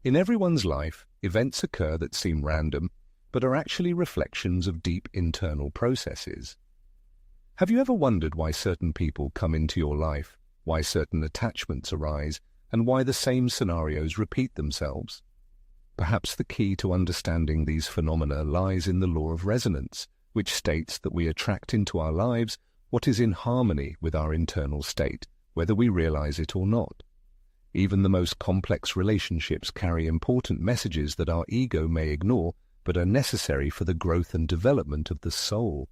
In everyone's life, events occur that seem random, but are actually reflections of deep internal processes. Have you ever wondered why certain people come into your life, why certain attachments arise, and why the same scenarios repeat themselves? Perhaps the key to understanding these phenomena lies in the law of resonance, which states that we attract into our lives what is in harmony with our internal state, whether we realize it or not. Even the most complex relationships carry important messages that our ego may ignore, but are necessary for the growth and development of the soul.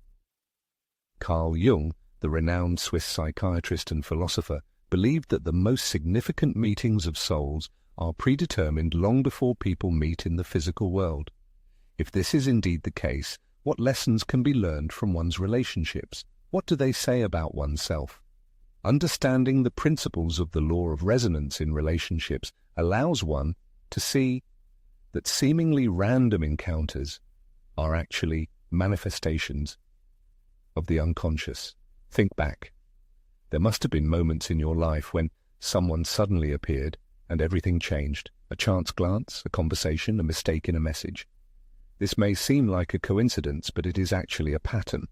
Carl Jung, the renowned Swiss psychiatrist and philosopher, believed that the most significant meetings of souls are predetermined long before people meet in the physical world. If this is indeed the case, what lessons can be learned from one's relationships? What do they say about oneself? Understanding the principles of the law of resonance in relationships allows one to see that seemingly random encounters are actually manifestations of the unconscious. Think back. There must have been moments in your life when someone suddenly appeared and everything changed. A chance glance, a conversation, a mistake in a message. This may seem like a coincidence, but it is actually a pattern.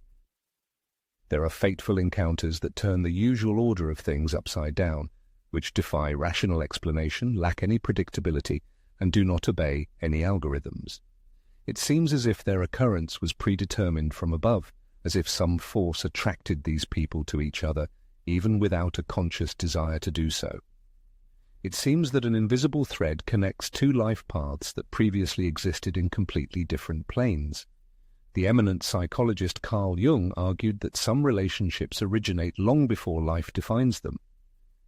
There are fateful encounters that turn the usual order of things upside down, which defy rational explanation, lack any predictability, and do not obey any algorithms. It seems as if their occurrence was predetermined from above, as if some force attracted these people to each other, even without a conscious desire to do so. It seems that an invisible thread connects two life paths that previously existed in completely different planes. The eminent psychologist Carl Jung argued that some relationships originate long before life defines them.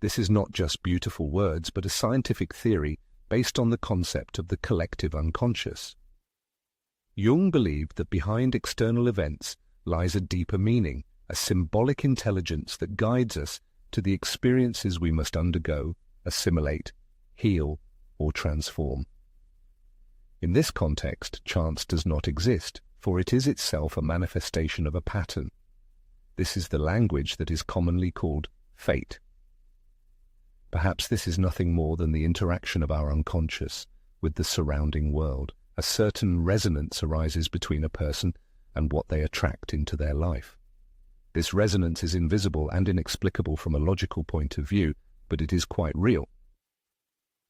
This is not just beautiful words, but a scientific theory based on the concept of the collective unconscious. Jung believed that behind external events lies a deeper meaning, a symbolic intelligence that guides us to the experiences we must undergo, assimilate, heal, or transform. In this context, chance does not exist, for it is itself a manifestation of a pattern. This is the language that is commonly called fate. Perhaps this is nothing more than the interaction of our unconscious with the surrounding world. A certain resonance arises between a person and what they attract into their life. This resonance is invisible and inexplicable from a logical point of view, but it is quite real.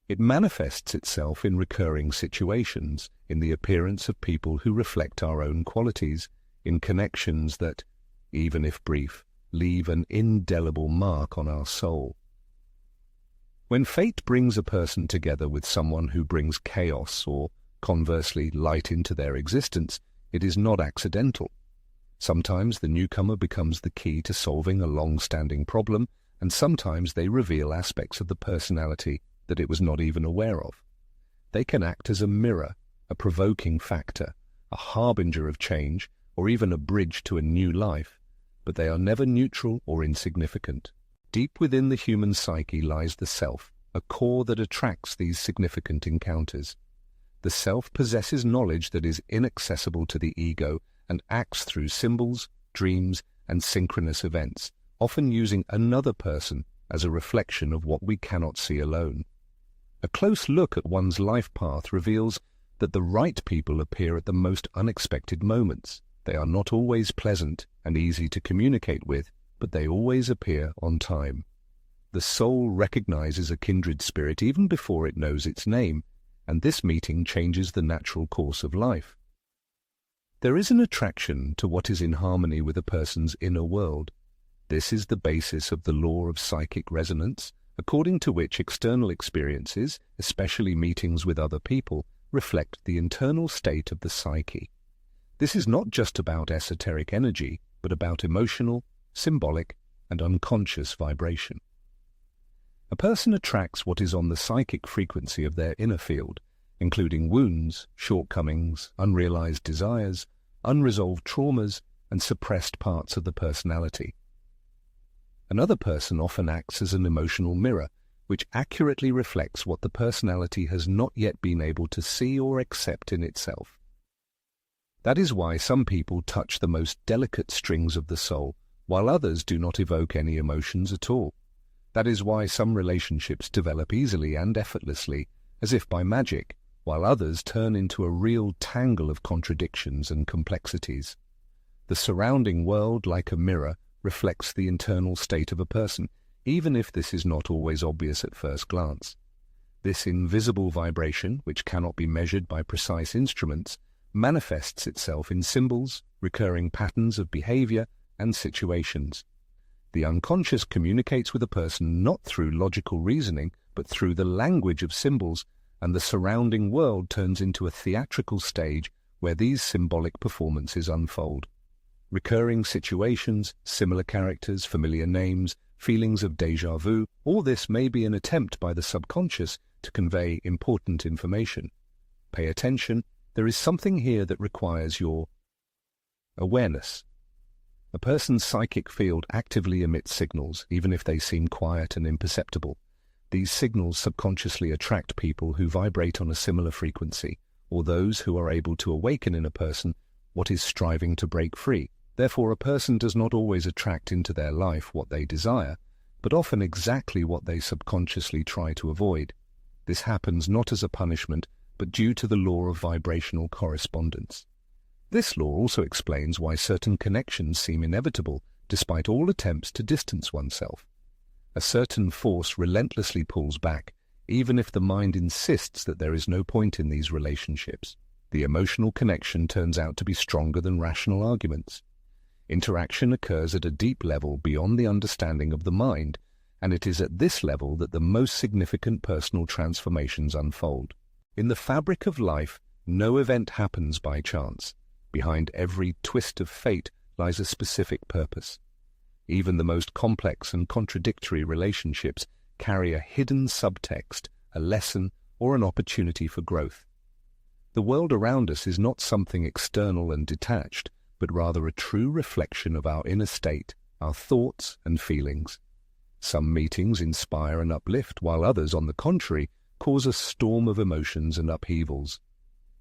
It manifests itself in recurring situations, in the appearance of people who reflect our own qualities, in connections that, even if brief, leave an indelible mark on our soul. When fate brings a person together with someone who brings chaos or, conversely, light into their existence, it is not accidental. Sometimes the newcomer becomes the key to solving a long-standing problem, and sometimes they reveal aspects of the personality that it was not even aware of. They can act as a mirror, a provoking factor, a harbinger of change, or even a bridge to a new life, but they are never neutral or insignificant. Deep within the human psyche lies the self, a core that attracts these significant encounters. The self possesses knowledge that is inaccessible to the ego and acts through symbols, dreams, and synchronous events, often using another person as a reflection of what we cannot see alone. A close look at one's life path reveals that the right people appear at the most unexpected moments. They are not always pleasant and easy to communicate with, but they always appear on time. The soul recognizes a kindred spirit even before it knows its name, and this meeting changes the natural course of life. There is an attraction to what is in harmony with a person's inner world. This is the basis of the law of psychic resonance, according to which external experiences, especially meetings with other people, reflect the internal state of the psyche. This is not just about esoteric energy, but about emotional, symbolic, and unconscious vibration. A person attracts what is on the psychic frequency of their inner field, including wounds, shortcomings, unrealized desires, unresolved traumas, and suppressed parts of the personality. Another person often acts as an emotional mirror, which accurately reflects what the personality has not yet been able to see or accept in itself. That is why some people touch the most delicate strings of the soul, while others do not evoke any emotions at all. That is why some relationships develop easily and effortlessly, as if by magic, while others turn into a real tangle of contradictions and complexities. The surrounding world, like a mirror, reflects the internal state of a person, even if this is not always obvious at first glance. This invisible vibration, which cannot be measured by precise instruments, manifests itself in symbols, recurring patterns of behavior, and situations. The unconscious communicates with a person not through logical reasoning, but through the language of symbols, and the surrounding world turns into a theatrical stage where these symbolic performances unfold. Recurring situations, similar characters, familiar names, feelings of déjà vu, all this may be an attempt by the subconscious to convey important information. Pay attention, there is something here that requires your awareness. A person's psychic field actively emits signals, even if they seem quiet and imperceptible. These signals subconsciously attract people who vibrate on a similar frequency, or those who are able to awaken in a person what is striving to break free. Therefore, a person does not always attract into their life what they desire, but often exactly what they subconsciously try to avoid. This happens not as a punishment, but due to the law of vibrational correspondence. This law also explains why certain connections seem inevitable, despite all attempts to distance oneself. A certain force relentlessly pulls back, even if the mind insists that there is no point in these relationships. The emotional connection turns out to be stronger than rational arguments. Interaction occurs at a deep level beyond the understanding of the mind, and it is at this level that the most significant personal transformations unfold. In the fabric of life, no event happens by chance. Behind every twist of fate lies a specific purpose. Even the most complex and contradictory relationships carry a hidden subtext, a lesson, or an opportunity for growth. The world around us is not something external and detached, but rather a true reflection of our inner state, our thoughts and feelings. Some meetings inspire and uplift, while others, on the contrary, cause a storm of emotions and upheavals.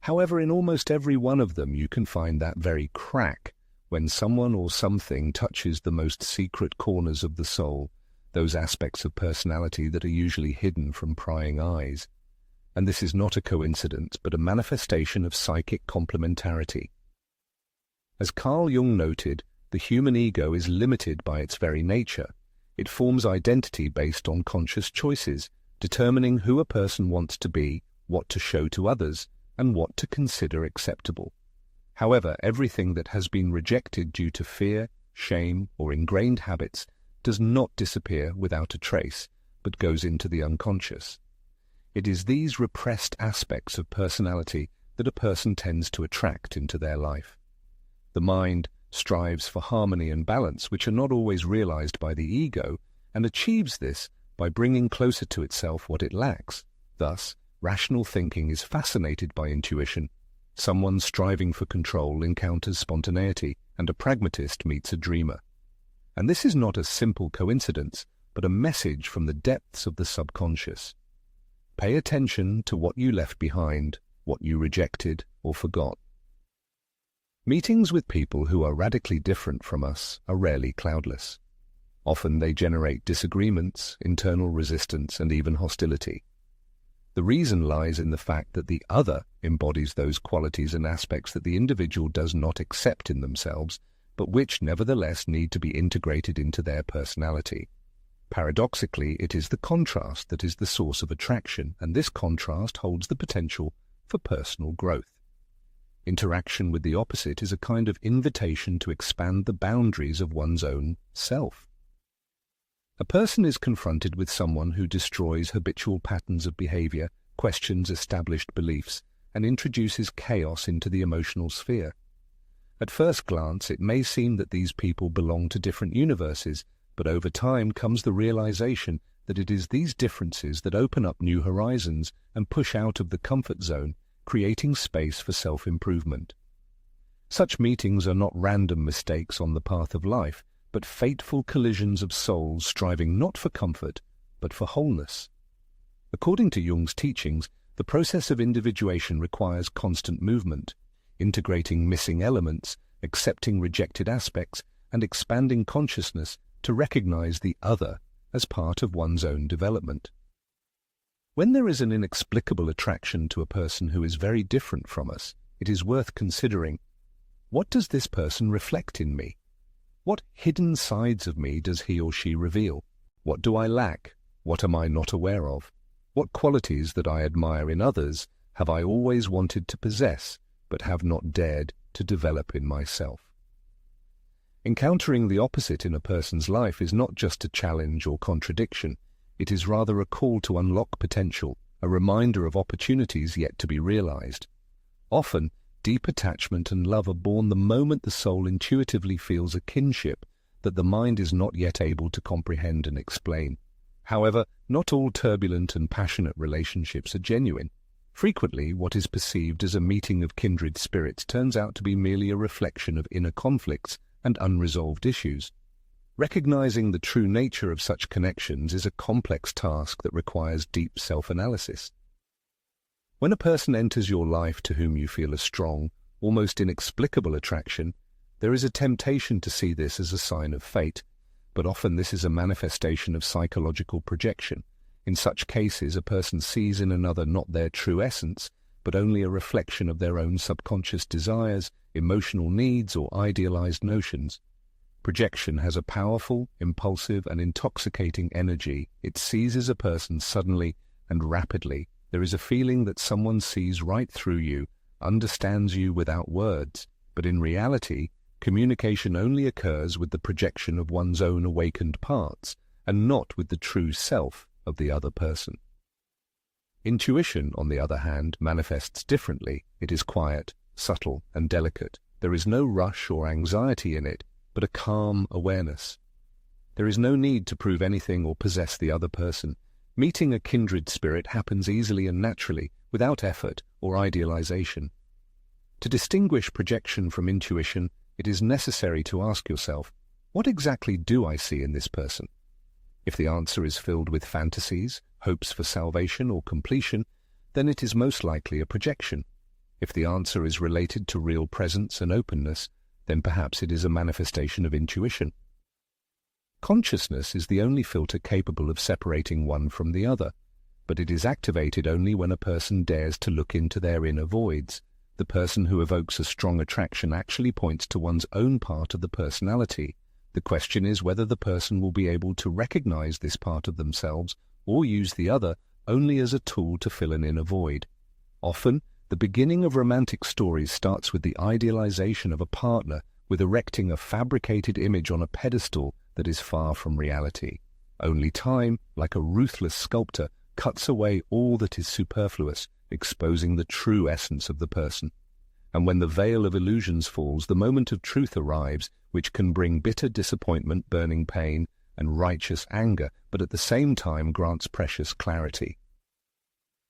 However, in almost every one of them you can find that very crack, when someone or something touches the most secret corners of the soul, those aspects of personality that are usually hidden from prying eyes. And this is not a coincidence, but a manifestation of psychic complementarity. As Carl Jung noted, the human ego is limited by its very nature. It forms identity based on conscious choices, determining who a person wants to be, what to show to others, and what to consider acceptable. However, everything that has been rejected due to fear, shame, or ingrained habits does not disappear without a trace, but goes into the unconscious. It is these repressed aspects of personality that a person tends to attract into their life. The mind strives for harmony and balance, which are not always realized by the ego, and achieves this by bringing closer to itself what it lacks. Thus, rational thinking is fascinated by intuition. Someone striving for control encounters spontaneity, and a pragmatist meets a dreamer. And this is not a simple coincidence, but a message from the depths of the subconscious. Pay attention to what you left behind, what you rejected or forgot. Meetings with people who are radically different from us are rarely cloudless. Often they generate disagreements, internal resistance, and even hostility. The reason lies in the fact that the other embodies those qualities and aspects that the individual does not accept in themselves, but which nevertheless need to be integrated into their personality. Paradoxically, it is the contrast that is the source of attraction, and this contrast holds the potential for personal growth. Interaction with the opposite is a kind of invitation to expand the boundaries of one's own self. A person is confronted with someone who destroys habitual patterns of behavior, questions established beliefs, and introduces chaos into the emotional sphere. At first glance, it may seem that these people belong to different universes, but over time comes the realization that it is these differences that open up new horizons and push out of the comfort zone, creating space for self-improvement. Such meetings are not random mistakes on the path of life, but fateful collisions of souls striving not for comfort, but for wholeness. According to Jung's teachings, the process of individuation requires constant movement, integrating missing elements, accepting rejected aspects, and expanding consciousness to recognize the other as part of one's own development. When there is an inexplicable attraction to a person who is very different from us, it is worth considering, what does this person reflect in me? What hidden sides of me does he or she reveal? What do I lack? What am I not aware of? What qualities that I admire in others have I always wanted to possess, but have not dared to develop in myself? Encountering the opposite in a person's life is not just a challenge or contradiction. It is rather a call to unlock potential, a reminder of opportunities yet to be realized. Often, deep attachment and love are born the moment the soul intuitively feels a kinship that the mind is not yet able to comprehend and explain. However, not all turbulent and passionate relationships are genuine. Frequently, what is perceived as a meeting of kindred spirits turns out to be merely a reflection of inner conflicts and unresolved issues. Recognizing the true nature of such connections is a complex task that requires deep self-analysis. When a person enters your life to whom you feel a strong, almost inexplicable attraction, there is a temptation to see this as a sign of fate, but often this is a manifestation of psychological projection. In such cases, a person sees in another not their true essence, but only a reflection of their own subconscious desires, emotional needs, or idealized notions. Projection has a powerful, impulsive, and intoxicating energy. It seizes a person suddenly and rapidly. There is a feeling that someone sees right through you, understands you without words, but in reality, communication only occurs with the projection of one's own awakened parts, and not with the true self of the other person. Intuition, on the other hand, manifests differently. It is quiet, subtle, and delicate. There is no rush or anxiety in it, but a calm awareness. There is no need to prove anything or possess the other person. Meeting a kindred spirit happens easily and naturally, without effort or idealization. To distinguish projection from intuition, it is necessary to ask yourself, what exactly do I see in this person? If the answer is filled with fantasies, hopes for salvation or completion, then it is most likely a projection. If the answer is related to real presence and openness, then perhaps it is a manifestation of intuition. Consciousness is the only filter capable of separating one from the other, but it is activated only when a person dares to look into their inner voids. The person who evokes a strong attraction actually points to one's own part of the personality. The question is whether the person will be able to recognize this part of themselves or use the other only as a tool to fill an inner void. Often, the beginning of romantic stories starts with the idealization of a partner, with erecting a fabricated image on a pedestal that is far from reality. Only time, like a ruthless sculptor, cuts away all that is superfluous, exposing the true essence of the person. And when the veil of illusions falls, the moment of truth arrives, which can bring bitter disappointment, burning pain, and righteous anger, but at the same time grants precious clarity.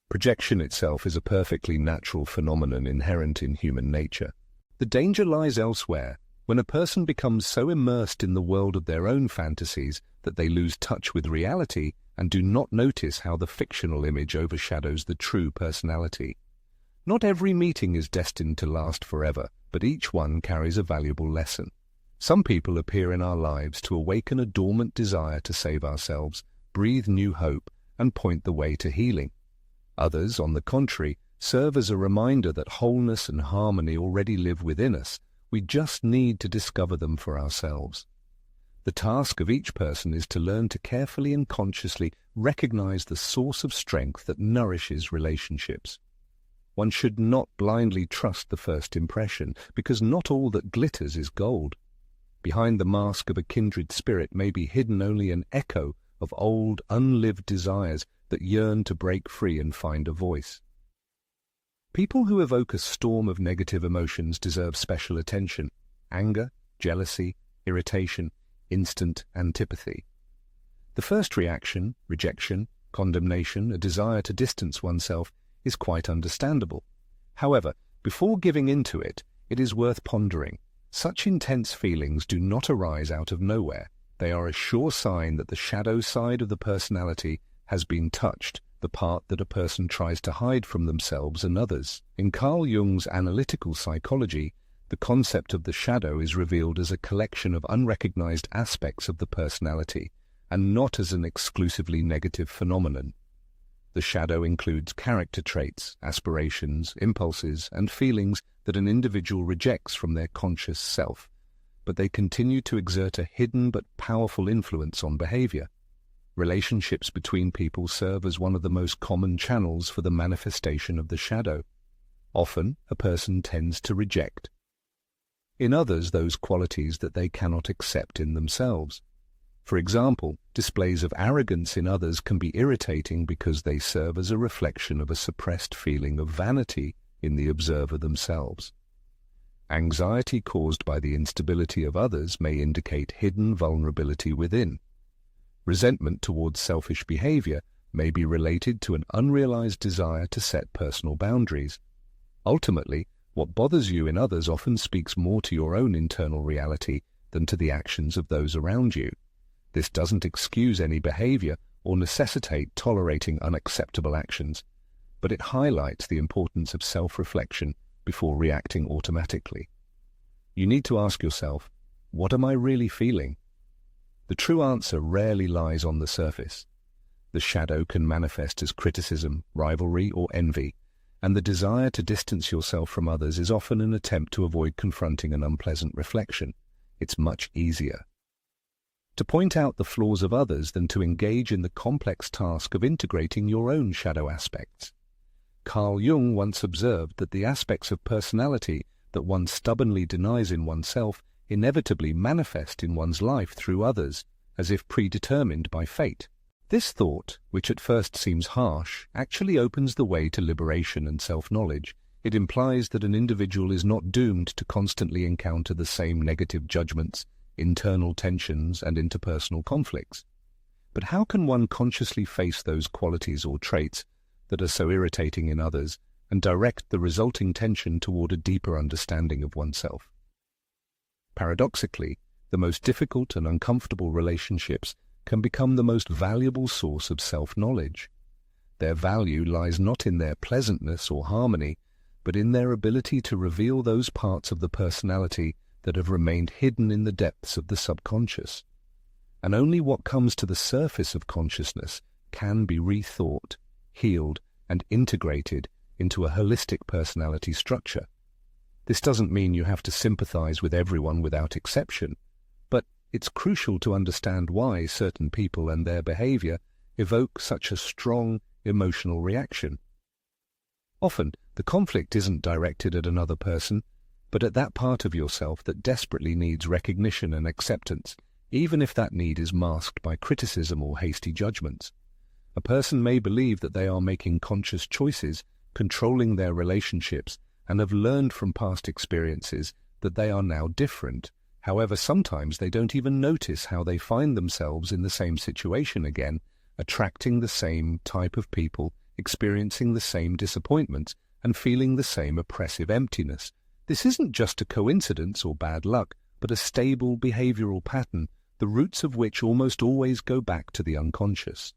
Projection itself is a perfectly natural phenomenon inherent in human nature. The danger lies elsewhere, when a person becomes so immersed in the world of their own fantasies that they lose touch with reality and do not notice how the fictional image overshadows the true personality. Not every meeting is destined to last forever, but each one carries a valuable lesson. Some people appear in our lives to awaken a dormant desire to save ourselves, breathe new hope, and point the way to healing. Others, on the contrary, serve as a reminder that wholeness and harmony already live within us. We just need to discover them for ourselves. The task of each person is to learn to carefully and consciously recognize the source of strength that nourishes relationships. One should not blindly trust the first impression, because not all that glitters is gold. Behind the mask of a kindred spirit may be hidden only an echo of old, unlived desires that yearn to break free and find a voice. People who evoke a storm of negative emotions deserve special attention: anger, jealousy, irritation, instant antipathy. The first reaction, rejection, condemnation, a desire to distance oneself, is quite understandable. However, before giving in to it, it is worth pondering. Such intense feelings do not arise out of nowhere. They are a sure sign that the shadow side of the personality has been touched, the part that a person tries to hide from themselves and others. In Carl Jung's analytical psychology, the concept of the shadow is revealed as a collection of unrecognized aspects of the personality, and not as an exclusively negative phenomenon. The shadow includes character traits, aspirations, impulses, and feelings that an individual rejects from their conscious self, but they continue to exert a hidden but powerful influence on behavior. Relationships between people serve as one of the most common channels for the manifestation of the shadow. Often, a person tends to reject in others those qualities that they cannot accept in themselves. For example, displays of arrogance in others can be irritating because they serve as a reflection of a suppressed feeling of vanity in the observer themselves. Anxiety caused by the instability of others may indicate hidden vulnerability within. Resentment towards selfish behavior may be related to an unrealized desire to set personal boundaries. Ultimately, what bothers you in others often speaks more to your own internal reality than to the actions of those around you. This doesn't excuse any behavior or necessitate tolerating unacceptable actions, but it highlights the importance of self-reflection before reacting automatically. You need to ask yourself, what am I really feeling? The true answer rarely lies on the surface. The shadow can manifest as criticism, rivalry, or envy, and the desire to distance yourself from others is often an attempt to avoid confronting an unpleasant reflection. It's much easier to point out the flaws of others than to engage in the complex task of integrating your own shadow aspects. Carl Jung once observed that the aspects of personality that one stubbornly denies in oneself inevitably manifest in one's life through others, as if predetermined by fate. This thought, which at first seems harsh, actually opens the way to liberation and self-knowledge. It implies that an individual is not doomed to constantly encounter the same negative judgments, internal tensions, and interpersonal conflicts. But how can one consciously face those qualities or traits that are so irritating in others and direct the resulting tension toward a deeper understanding of oneself? Paradoxically, the most difficult and uncomfortable relationships can become the most valuable source of self-knowledge. Their value lies not in their pleasantness or harmony, but in their ability to reveal those parts of the personality that have remained hidden in the depths of the subconscious. And only what comes to the surface of consciousness can be rethought, healed, and integrated into a holistic personality structure. This doesn't mean you have to sympathize with everyone without exception, but it's crucial to understand why certain people and their behavior evoke such a strong emotional reaction. Often, the conflict isn't directed at another person, but at that part of yourself that desperately needs recognition and acceptance, even if that need is masked by criticism or hasty judgments. A person may believe that they are making conscious choices, controlling their relationships, and have learned from past experiences that they are now different. However, sometimes they don't even notice how they find themselves in the same situation again, attracting the same type of people, experiencing the same disappointments, and feeling the same oppressive emptiness. This isn't just a coincidence or bad luck, but a stable behavioral pattern, the roots of which almost always go back to the unconscious.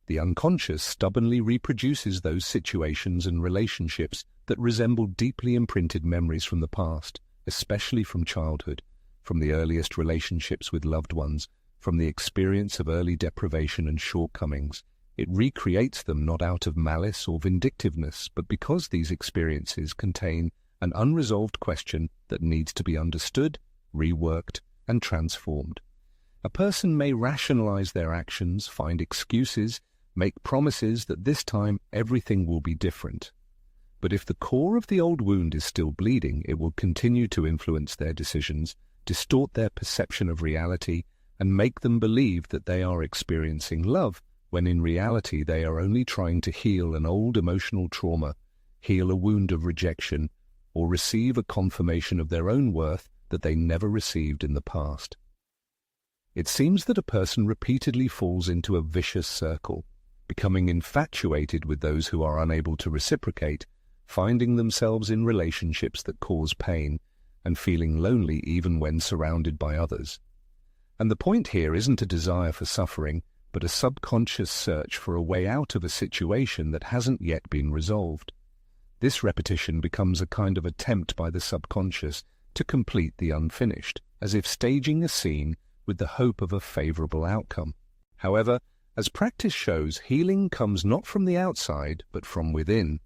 The unconscious stubbornly reproduces those situations and relationships that resemble deeply imprinted memories from the past, especially from childhood, from the earliest relationships with loved ones, from the experience of early deprivation and shortcomings. It recreates them not out of malice or vindictiveness, but because these experiences contain an unresolved question that needs to be understood, reworked, and transformed. A person may rationalize their actions, find excuses, make promises that this time everything will be different. But if the core of the old wound is still bleeding, it will continue to influence their decisions, distort their perception of reality, and make them believe that they are experiencing love, when in reality they are only trying to heal an old emotional trauma, heal a wound of rejection, or receive a confirmation of their own worth that they never received in the past. It seems that a person repeatedly falls into a vicious circle, becoming infatuated with those who are unable to reciprocate, finding themselves in relationships that cause pain, and feeling lonely even when surrounded by others. And the point here isn't a desire for suffering, but a subconscious search for a way out of a situation that hasn't yet been resolved. This repetition becomes a kind of attempt by the subconscious to complete the unfinished, as if staging a scene with the hope of a favorable outcome. However, As practice shows, healing comes not from the outside, but from within.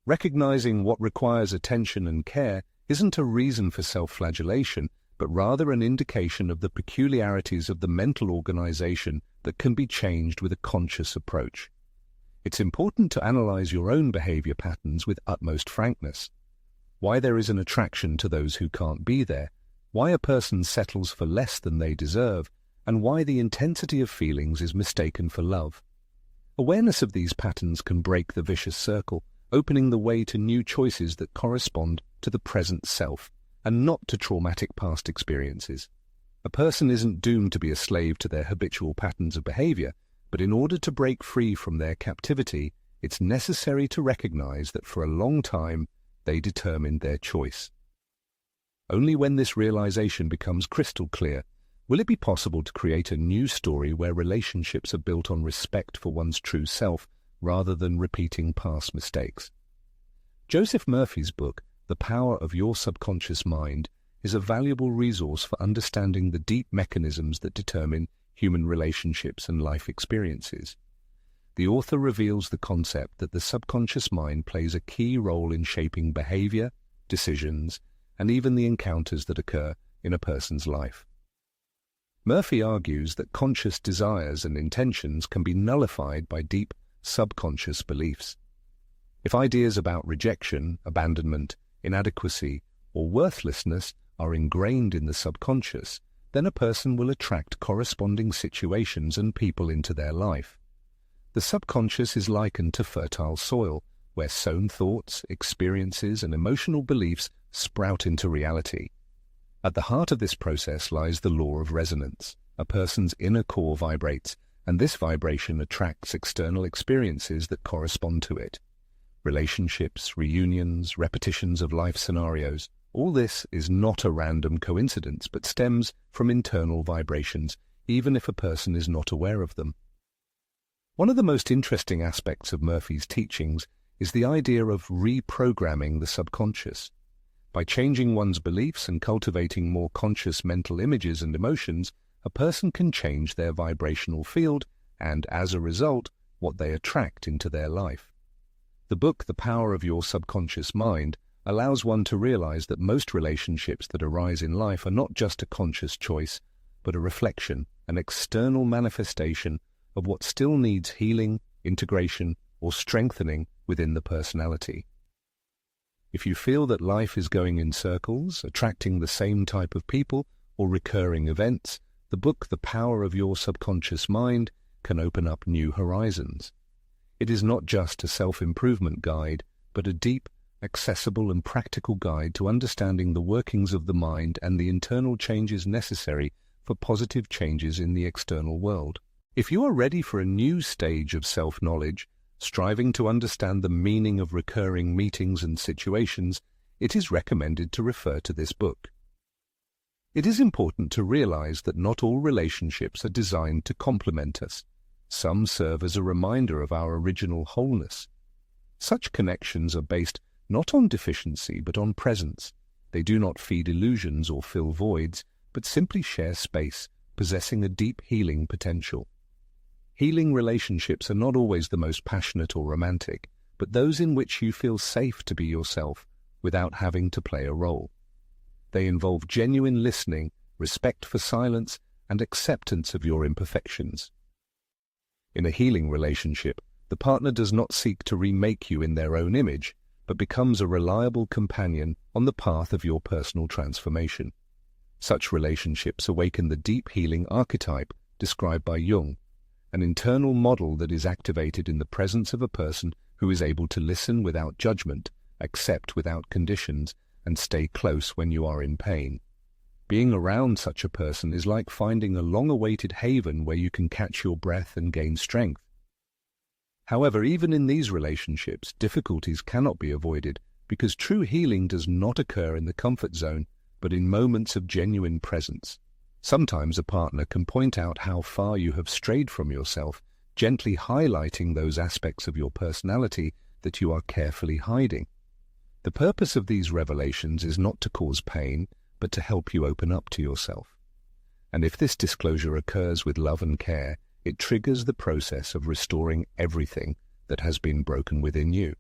Recognizing what requires attention and care isn't a reason for self-flagellation, but rather an indication of the peculiarities of the mental organization that can be changed with a conscious approach. It's important to analyze your own behavior patterns with utmost frankness. Why there is an attraction to those who can't be there, why a person settles for less than they deserve, and why the intensity of feelings is mistaken for love. Awareness of these patterns can break the vicious circle, opening the way to new choices that correspond to the present self, and not to traumatic past experiences. A person isn't doomed to be a slave to their habitual patterns of behavior, but in order to break free from their captivity, it's necessary to recognize that for a long time they determined their choice. Only when this realization becomes crystal clear will it be possible to create a new story where relationships are built on respect for one's true self rather than repeating past mistakes. Joseph Murphy's book, The Power of Your Subconscious Mind, is a valuable resource for understanding the deep mechanisms that determine human relationships and life experiences. The author reveals the concept that the subconscious mind plays a key role in shaping behavior, decisions, and even the encounters that occur in a person's life. Murphy argues that conscious desires and intentions can be nullified by deep subconscious beliefs. If ideas about rejection, abandonment, inadequacy, or worthlessness are ingrained in the subconscious, then a person will attract corresponding situations and people into their life. The subconscious is likened to fertile soil, where sown thoughts, experiences, and emotional beliefs sprout into reality. At the heart of this process lies the law of resonance. A person's inner core vibrates, and this vibration attracts external experiences that correspond to it. Relationships, reunions, repetitions of life scenarios, all this is not a random coincidence, but stems from internal vibrations, even if a person is not aware of them. One of the most interesting aspects of Murphy's teachings is the idea of reprogramming the subconscious. By changing one's beliefs and cultivating more conscious mental images and emotions, a person can change their vibrational field and, as a result, what they attract into their life. The book, The Power of Your Subconscious Mind, allows one to realize that most relationships that arise in life are not just a conscious choice, but a reflection, an external manifestation of what still needs healing, integration, or strengthening within the personality. If you feel that life is going in circles, attracting the same type of people or recurring events, the book The Power of Your Subconscious Mind can open up new horizons. It is not just a self-improvement guide, but a deep, accessible and practical guide to understanding the workings of the mind and the internal changes necessary for positive changes in the external world. If you are ready for a new stage of self-knowledge, striving to understand the meaning of recurring meetings and situations, it is recommended to refer to this book. It is important to realize that not all relationships are designed to complement us. Some serve as a reminder of our original wholeness. Such connections are based not on deficiency but on presence. They do not feed illusions or fill voids, but simply share space, possessing a deep healing potential. Healing relationships are not always the most passionate or romantic, but those in which you feel safe to be yourself without having to play a role. They involve genuine listening, respect for silence, and acceptance of your imperfections. In a healing relationship, the partner does not seek to remake you in their own image, but becomes a reliable companion on the path of your personal transformation. Such relationships awaken the deep healing archetype described by Jung, an internal model that is activated in the presence of a person who is able to listen without judgment, accept without conditions, and stay close when you are in pain. Being around such a person is like finding a long-awaited haven where you can catch your breath and gain strength. However, even in these relationships, difficulties cannot be avoided because true healing does not occur in the comfort zone, but in moments of genuine presence. Sometimes a partner can point out how far you have strayed from yourself, gently highlighting those aspects of your personality that you are carefully hiding. The purpose of these revelations is not to cause pain, but to help you open up to yourself. And if this disclosure occurs with love and care, It triggers the process of restoring everything that has been broken within you.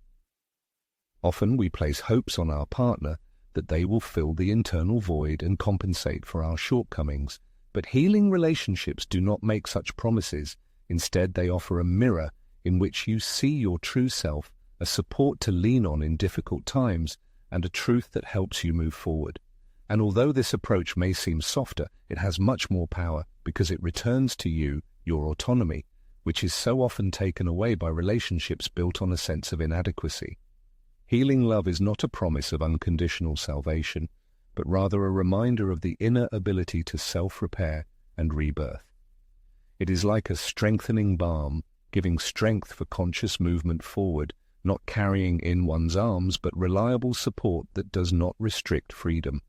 Often we place hopes on our partner that they will fill the internal void and compensate for our shortcomings, but healing relationships do not make such promises. Instead, they offer a mirror in which you see your true self, a support to lean on in difficult times, and a truth that helps you move forward. And although this approach may seem softer, it has much more power because it returns to you your autonomy, which is so often taken away by relationships built on a sense of inadequacy. Healing love is not a promise of unconditional salvation, but rather a reminder of the inner ability to self-repair and rebirth. It is like a strengthening balm, giving strength for conscious movement forward, not carrying in one's arms, but reliable support that does not restrict freedom.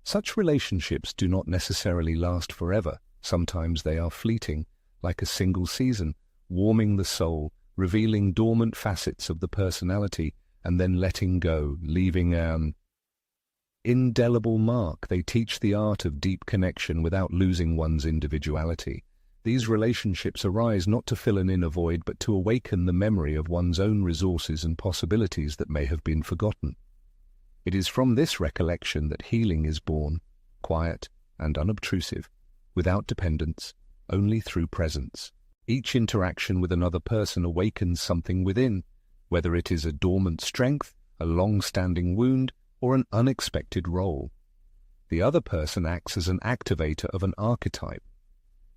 Such relationships do not necessarily last forever. Sometimes they are fleeting, like a single season, warming the soul, revealing dormant facets of the personality, and then letting go, leaving an indelible mark. They teach the art of deep connection without losing one's individuality. These relationships arise not to fill an inner void, but to awaken the memory of one's own resources and possibilities that may have been forgotten. It is from this recollection that healing is born, quiet and unobtrusive, without dependence, only through presence. Each interaction with another person awakens something within, whether it is a dormant strength, a long-standing wound, or an unexpected role. The other person acts as an activator of an archetype.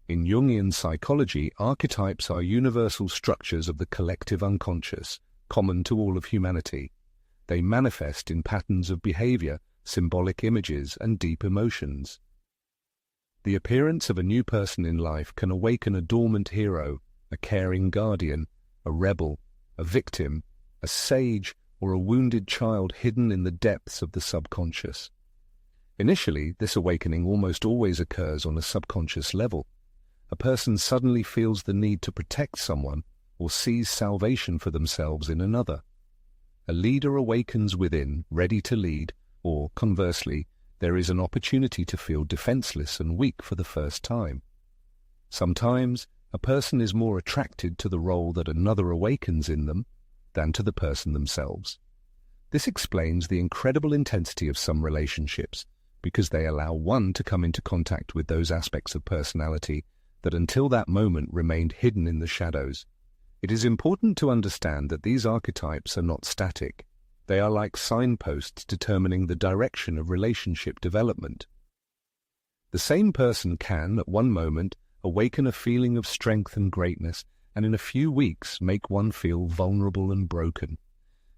In Jungian psychology, archetypes are universal structures of the collective unconscious, common to all of humanity. They manifest in patterns of behavior, symbolic images, and deep emotions. The appearance of a new person in life can awaken a dormant hero, a caring guardian, a rebel, a victim, a sage, or a wounded child hidden in the depths of the subconscious. Initially, this awakening almost always occurs on a subconscious level. A person suddenly feels the need to protect someone or sees salvation for themselves in another. A leader awakens within, ready to lead, or, conversely, there is an opportunity to feel defenseless and weak for the first time. Sometimes, a person is more attracted to the role that another awakens in them than to the person themselves. This explains the incredible intensity of some relationships, because they allow one to come into contact with those aspects of personality that until that moment remained hidden in the shadows. It is important to understand that these archetypes are not static. They are like signposts determining the direction of relationship development. The same person can, at one moment, awaken a feeling of strength and greatness, and in a few weeks make one feel vulnerable and broken.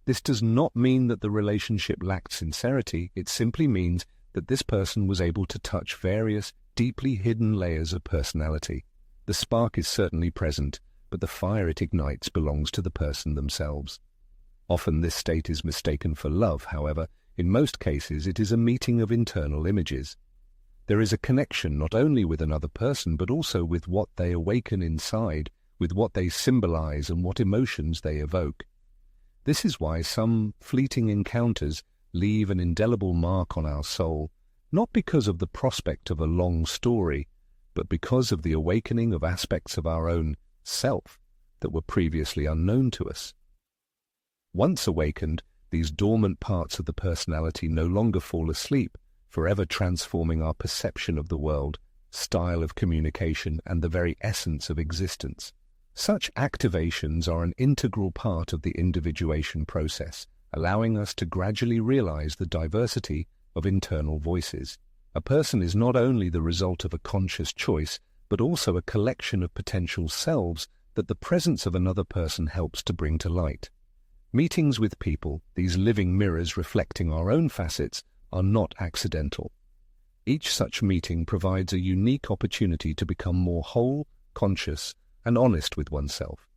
This does not mean that the relationship lacked sincerity. It simply means that this person was able to touch various, deeply hidden layers of personality. The spark is certainly present, but the fire it ignites belongs to the person themselves. Often this state is mistaken for love, however. In most cases it is a meeting of internal images. There is a connection not only with another person, but also with what they awaken inside, with what they symbolize and what emotions they evoke. This is why some fleeting encounters leave an indelible mark on our soul, not because of the prospect of a long story, but because of the awakening of aspects of our own self that were previously unknown to us. Once awakened, these dormant parts of the personality no longer fall asleep, forever transforming our perception of the world, style of communication, and the very essence of existence. Such activations are an integral part of the individuation process, allowing us to gradually realize the diversity of internal voices. A person is not only the result of a conscious choice, but also a collection of potential selves that the presence of another person helps to bring to light. Meetings with people, these living mirrors reflecting our own facets, are not accidental. Each such meeting provides a unique opportunity to become more whole, conscious, and honest with oneself.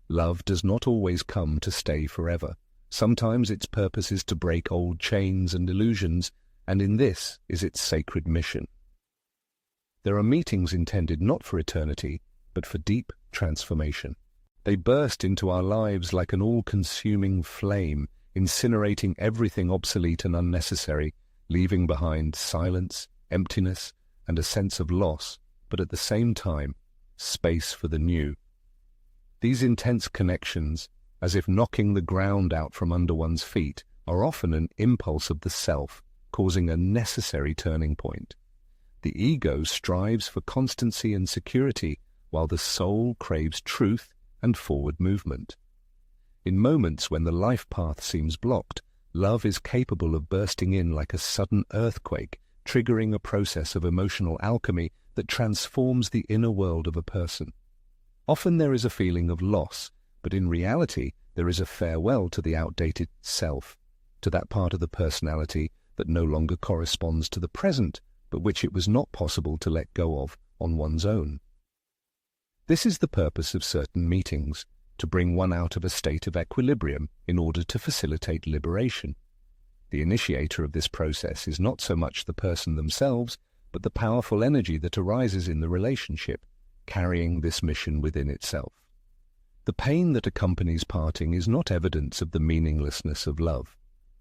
Love does not always come to stay forever. Sometimes its purpose is to break old chains and illusions, and in this is its sacred mission. There are meetings intended not for eternity, but for deep transformation. They burst into our lives like an all-consuming flame, incinerating everything obsolete and unnecessary, leaving behind silence, emptiness, and a sense of loss, but at the same time, space for the new. These intense connections, as if knocking the ground out from under one's feet, are often an impulse of the self, causing a necessary turning point. The ego strives for constancy and security, while the soul craves truth and forward movement. In moments when the life path seems blocked, love is capable of bursting in like a sudden earthquake, triggering a process of emotional alchemy that transforms the inner world of a person. Often there is a feeling of loss, but in reality there is a farewell to the outdated self, to that part of the personality that no longer corresponds to the present, but which it was not possible to let go of on one's own. This is the purpose of certain meetings, to bring one out of a state of equilibrium in order to facilitate liberation. The initiator of this process is not so much the person themselves, but the powerful energy that arises in the relationship, carrying this mission within itself. The pain that accompanies parting is not evidence of the meaninglessness of love.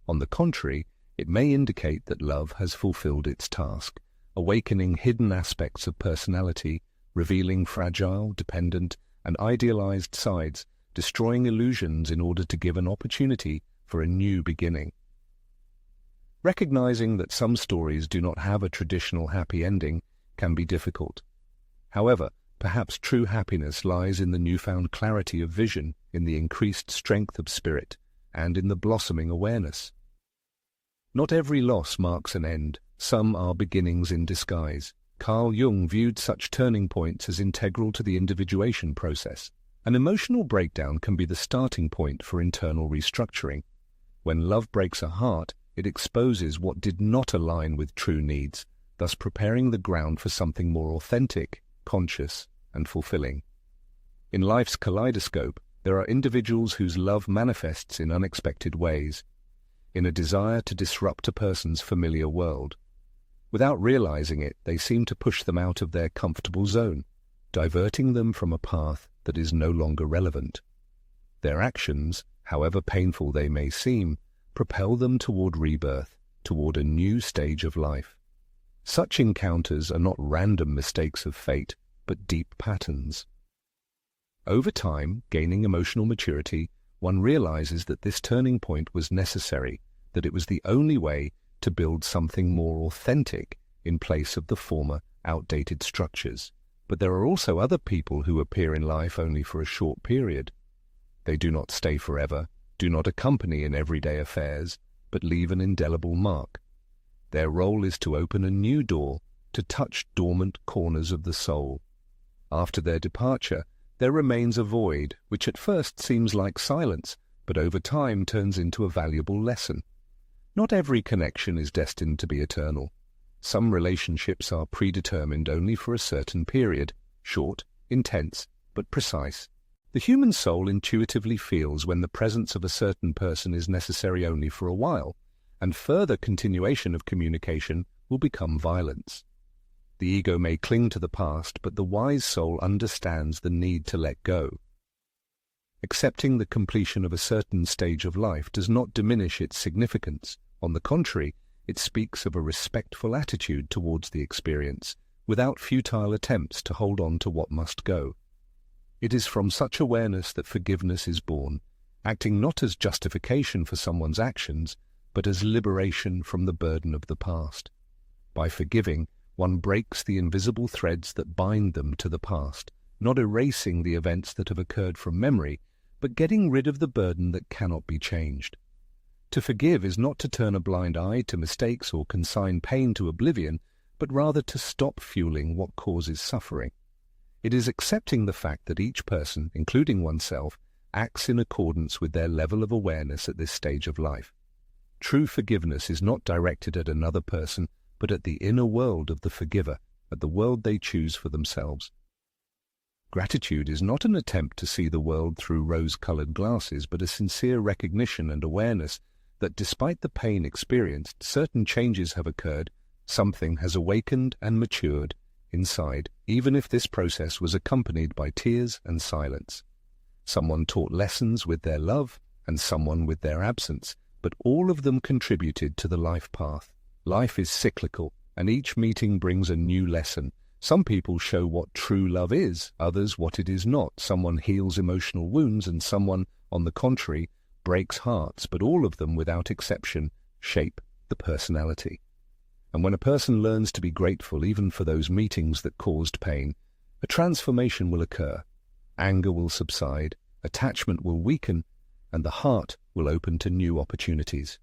On the contrary, it may indicate that love has fulfilled its task, awakening hidden aspects of personality, revealing fragile, dependent, and idealized sides, destroying illusions in order to give an opportunity for a new beginning. Recognizing that some stories do not have a traditional happy ending can be difficult. However, perhaps true happiness lies in the newfound clarity of vision, in the increased strength of spirit, and in the blossoming awareness. Not every loss marks an end. Some are beginnings in disguise. Carl Jung viewed such turning points as integral to the individuation process. An emotional breakdown can be the starting point for internal restructuring. When love breaks a heart, it exposes what did not align with true needs, thus preparing the ground for something more authentic, conscious, and fulfilling. In life's kaleidoscope, there are individuals whose love manifests in unexpected ways, in a desire to disrupt a person's familiar world. Without realizing it, they seem to push them out of their comfortable zone, diverting them from a path that is no longer relevant. Their actions, however painful they may seem, propel them toward rebirth, toward a new stage of life. Such encounters are not random mistakes of fate, but deep patterns. Over time, gaining emotional maturity, one realizes that this turning point was necessary, that it was the only way to build something more authentic in place of the former outdated structures. But there are also other people who appear in life only for a short period. They do not stay forever, do not accompany in everyday affairs, but leave an indelible mark. Their role is to open a new door, to touch dormant corners of the soul. After their departure, there remains a void, which at first seems like silence, but over time turns into a valuable lesson. Not every connection is destined to be eternal. Some relationships are predetermined only for a certain period, short, intense, but precise. The human soul intuitively feels when the presence of a certain person is necessary only for a while, and further continuation of communication will become violence. The ego may cling to the past, but the wise soul understands the need to let go. Accepting the completion of a certain stage of life does not diminish its significance. On the contrary, it speaks of a respectful attitude towards the experience, without futile attempts to hold on to what must go. It is from such awareness that forgiveness is born, acting not as justification for someone's actions, but as liberation from the burden of the past. By forgiving, one breaks the invisible threads that bind them to the past, not erasing the events that have occurred from memory, but getting rid of the burden that cannot be changed. To forgive is not to turn a blind eye to mistakes or consign pain to oblivion, but rather to stop fueling what causes suffering. It is accepting the fact that each person, including oneself, acts in accordance with their level of awareness at this stage of life. True forgiveness is not directed at another person, but at the inner world of the forgiver, at the world they choose for themselves. Gratitude is not an attempt to see the world through rose-colored glasses, but a sincere recognition and awareness that despite the pain experienced, certain changes have occurred, something has awakened and matured inside, even if this process was accompanied by tears and silence. Someone taught lessons with their love, and someone with their absence, but all of them contributed to the life path. Life is cyclical, and each meeting brings a new lesson, Some people show what true love is, others what it is not. Someone heals emotional wounds and someone, on the contrary, breaks hearts, but all of them, without exception, shape the personality. And when a person learns to be grateful even for those meetings that caused pain, a transformation will occur. Anger will subside, attachment will weaken, and the heart will open to new opportunities.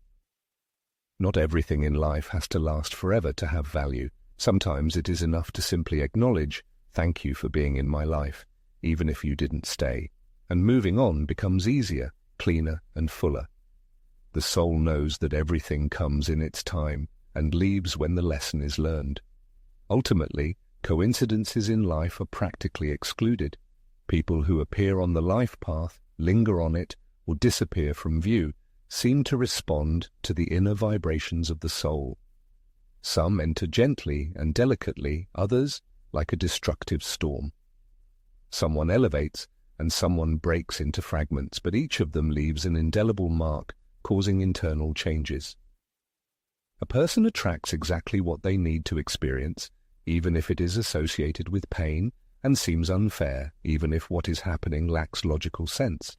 Not everything in life has to last forever to have value. Sometimes it is enough to simply acknowledge, "Thank you for being in my life," even if you didn't stay. And moving on becomes easier, cleaner, and fuller. The soul knows that everything comes in its time and leaves when the lesson is learned. Ultimately, coincidences in life are practically excluded. People who appear on the life path, linger on it, or disappear from view seem to respond to the inner vibrations of the soul. Some enter gently and delicately, others like a destructive storm. Someone elevates and someone breaks into fragments, but each of them leaves an indelible mark, causing internal changes. A person attracts exactly what they need to experience, even if it is associated with pain, and seems unfair, even if what is happening lacks logical sense.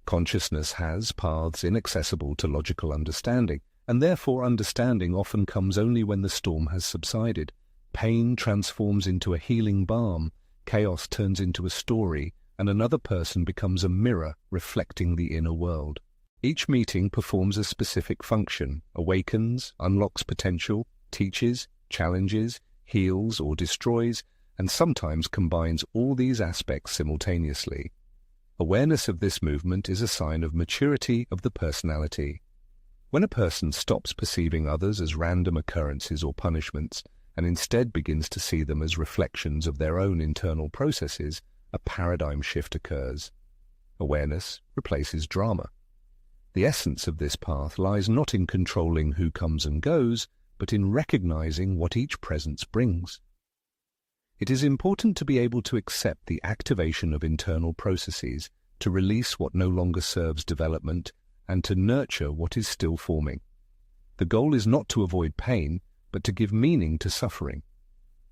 Consciousness has paths inaccessible to logical understanding, and therefore understanding often comes only when the storm has subsided. Pain transforms into a healing balm, chaos turns into a story, and another person becomes a mirror reflecting the inner world. Each meeting performs a specific function, awakens, unlocks potential, teaches, challenges, heals or destroys, and sometimes combines all these aspects simultaneously. Awareness of this movement is a sign of maturity of the personality. When a person stops perceiving others as random occurrences or punishments, and instead begins to see them as reflections of their own internal processes, a paradigm shift occurs. Awareness replaces drama. The essence of this path lies not in controlling who comes and goes, but in recognizing what each presence brings. It is important to be able to accept the activation of internal processes, to release what no longer serves development, and to nurture what is still forming. The goal is not to avoid pain, but to give meaning to suffering.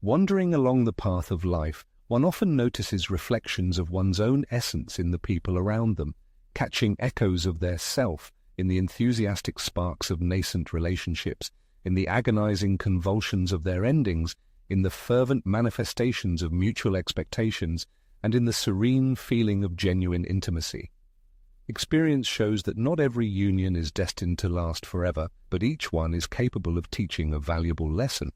Wandering along the path of life, one often notices reflections of one's own essence in the people around them, catching echoes of their self in the enthusiastic sparks of nascent relationships, in the agonizing convulsions of their endings, in the fervent manifestations of mutual expectations, and in the serene feeling of genuine intimacy. Experience shows that not every union is destined to last forever, but each one is capable of teaching a valuable lesson,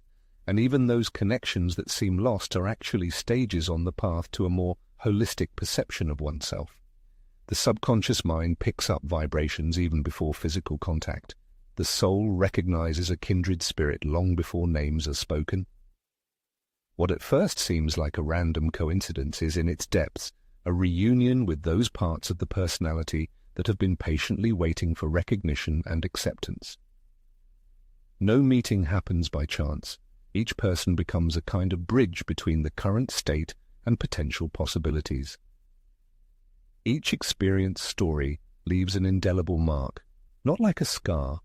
and even those connections that seem lost are actually stages on the path to a more holistic perception of oneself. The subconscious mind picks up vibrations even before physical contact. The soul recognizes a kindred spirit long before names are spoken. What at first seems like a random coincidence is in its depths a reunion with those parts of the personality that have been patiently waiting for recognition and acceptance. No meeting happens by chance. Each person becomes a kind of bridge between the current state and potential possibilities. Each experience story leaves an indelible mark, not like a scar,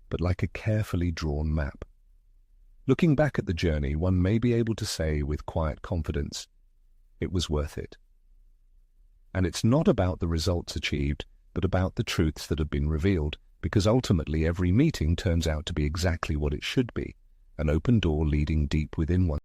but like a carefully drawn map. Looking back at the journey, one may be able to say with quiet confidence, it was worth it. And it's not about the results achieved, but about the truths that have been revealed, because ultimately every meeting turns out to be exactly what it should be, an open door leading deep within one.